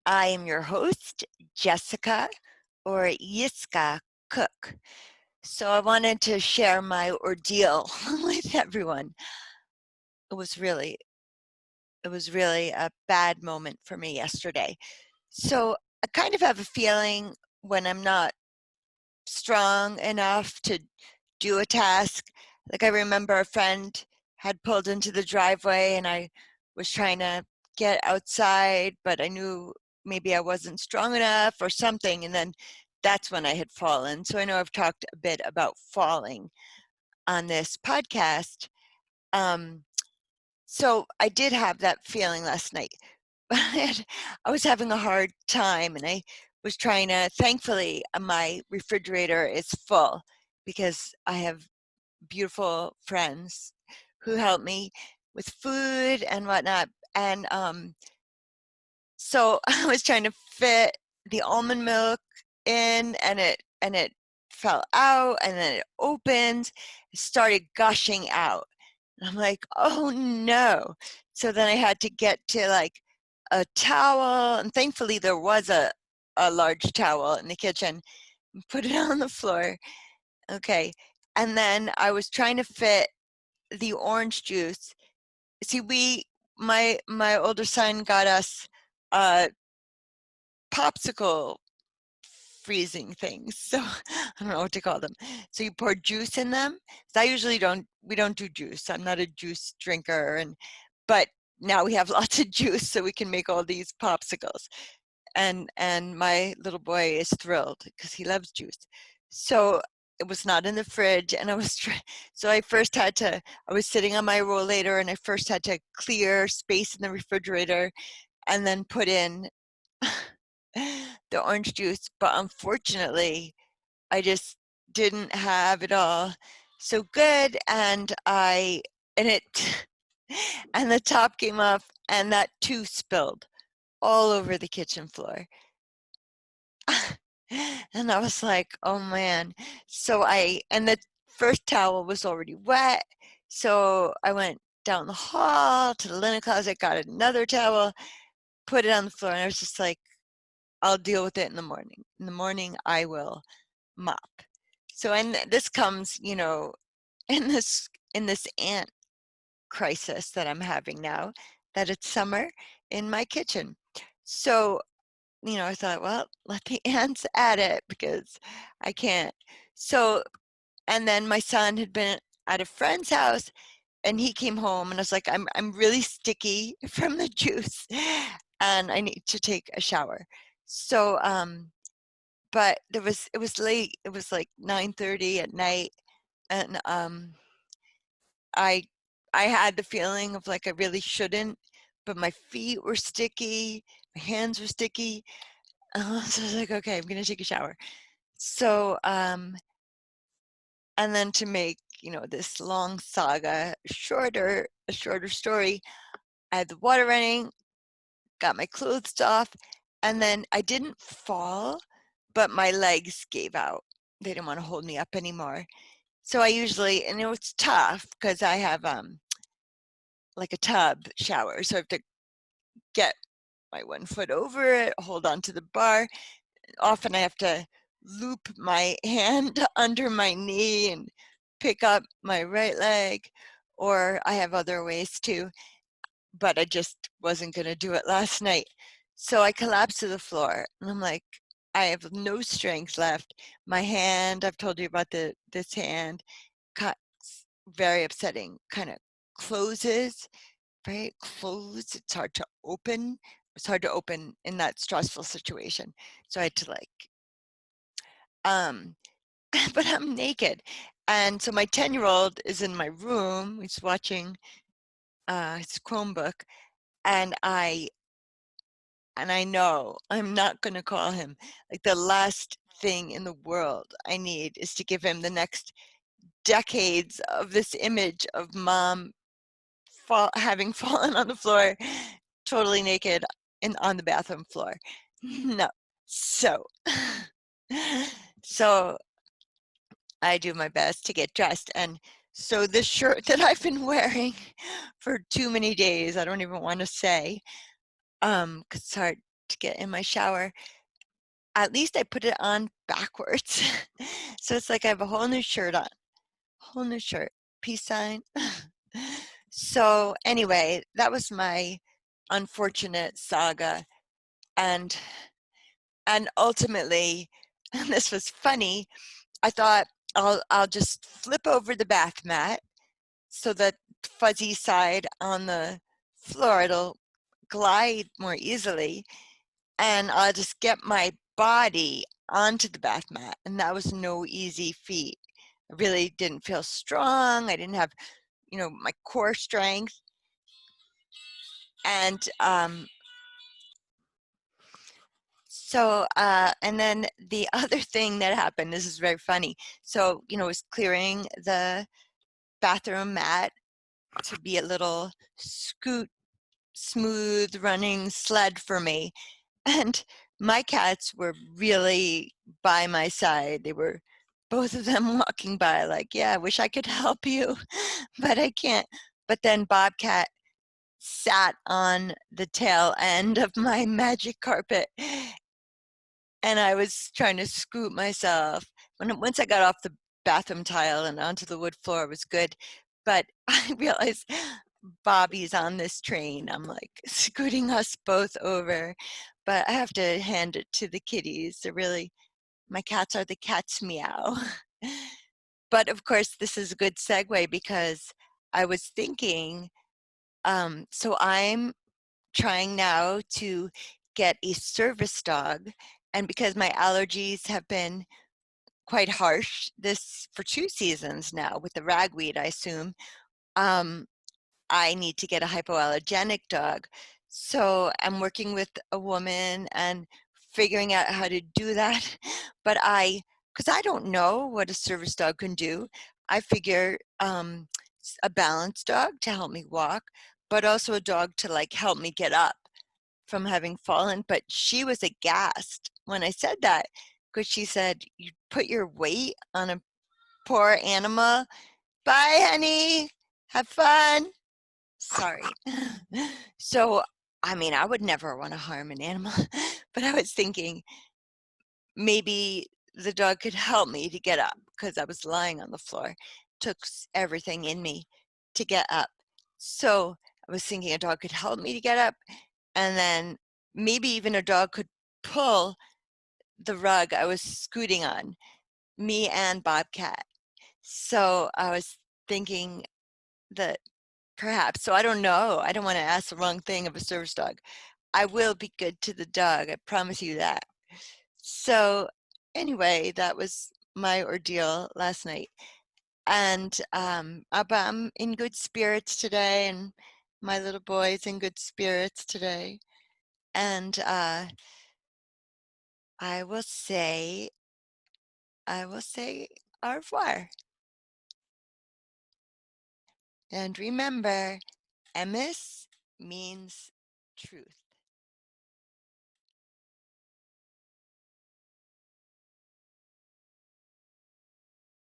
I am your host, Jessica, or Yiskah Koock. So I wanted to share my ordeal with everyone. It was really, it was really a bad moment for me yesterday. So I kind of have a feeling when I'm not strong enough to do a task. Like I remember a friend had pulled into the driveway and I was trying to get outside, but I knew maybe I wasn't strong enough or something. And then that's when I had fallen. So I know I've talked a bit about falling on this podcast. Um, so I did have that feeling last night, but I was having a hard time and I was trying to, thankfully, my refrigerator is full because I have beautiful friends who help me with food and whatnot. And so I was trying to fit the almond milk in, and it fell out, and then it opened, it started gushing out. And I'm like, oh no. So then I had to get to like a towel, and thankfully there was a large towel in the kitchen, and put it on the floor. Okay. And then I was trying to fit the orange juice. See, my older son got us popsicle freezing things. So I don't know what to call them. So you pour juice in them. So I usually we don't do juice. I'm not a juice drinker, but now we have lots of juice so we can make all these popsicles. And my little boy is thrilled because he loves juice. So it was not in the fridge, and so I was sitting on my rollator, and I first had to clear space in the refrigerator and then put in the orange juice. But unfortunately, I just didn't have it all so good, and it and the top came off, and that too spilled all over the kitchen floor. And I was like, oh man. And the first towel was already wet. So I went down the hall to the linen closet, got another towel, put it on the floor, and I was just like, I'll deal with it in the morning. In the morning, I will mop. So, and this comes, in this ant crisis that I'm having now, that it's summer in my kitchen. So I thought, well, let the ants at it because I can't. So, and then my son had been at a friend's house and he came home and I was like, I'm really sticky from the juice and I need to take a shower. So, but it was late. It was like 9:30 at night, and I I had the feeling of like I really shouldn't, but my feet were sticky, my hands were sticky. So I was like, okay, I'm gonna take a shower. So, and then to make, this long saga a shorter story, I had the water running, got my clothes off, and then I didn't fall, but my legs gave out. They didn't want to hold me up anymore. So and it was tough because I have like a tub shower, so I have to get my one foot over it, hold on to the bar. Often I have to loop my hand under my knee and pick up my right leg, or I have other ways too, but I just wasn't going to do it last night. So I collapsed to the floor and I'm like, I have no strength left. My hand, I've told you about this hand, cut, very upsetting, kind of closes, very closed. It's hard to open. It's hard to open in that stressful situation. So I had to um, but I'm naked. And so my 10-year-old is in my room. He's watching his Chromebook, and I know I'm not going to call him. Like the last thing in the world I need is to give him the next decades of this image of mom having fallen on the floor, totally naked, and on the bathroom floor. No. So, so I do my best to get dressed. And so this shirt that I've been wearing for too many days, I don't even want to say, 'cause it's hard. to get in my shower, at least I put it on backwards. So it's like I have a whole new shirt on, whole new shirt, peace sign. So anyway, that was my unfortunate saga. And and ultimately, and this was funny, I thought I'll just flip over the bath mat so that fuzzy side on the floor it'll glide more easily, and I'll just get my body onto the bath mat, and that was no easy feat. I really didn't feel strong. I didn't have, my core strength. And and then the other thing that happened, this is very funny. So, I was clearing the bathroom mat to be a little smooth running sled for me. And my cats were really by my side. They were both of them walking by like, yeah, I wish I could help you, but I can't. But then Bobcat sat on the tail end of my magic carpet, and I was trying to scoop myself. Once I got off the bathroom tile and onto the wood floor, it was good. But I realized Bobby's on this train. I'm like scooting us both over. But I have to hand it to the kitties. My cats are the cats meow. But of course, this is a good segue because I was thinking, so I'm trying now to get a service dog. And because my allergies have been quite harsh this for 2 seasons now with the ragweed, I assume, um, I need to get a hypoallergenic dog. So I'm working with a woman and figuring out how to do that. But because I don't know what a service dog can do, I figure a balanced dog to help me walk, but also a dog to like help me get up from having fallen. But she was aghast when I said that because she said, "You put your weight on a poor animal. Bye, honey. Have fun." Sorry. So, I mean, I would never want to harm an animal, but I was thinking maybe the dog could help me to get up because I was lying on the floor. Took everything in me to get up. So I was thinking a dog could help me to get up, and then maybe even a dog could pull the rug I was scooting on, me and Bobcat. So I was thinking that perhaps, so I don't know. I don't want to ask the wrong thing of a service dog. I will be good to the dog. I promise you that. So anyway, that was my ordeal last night. And but I'm in good spirits today, and my little boy's in good spirits today. And I will say, au revoir. And remember, emis means truth.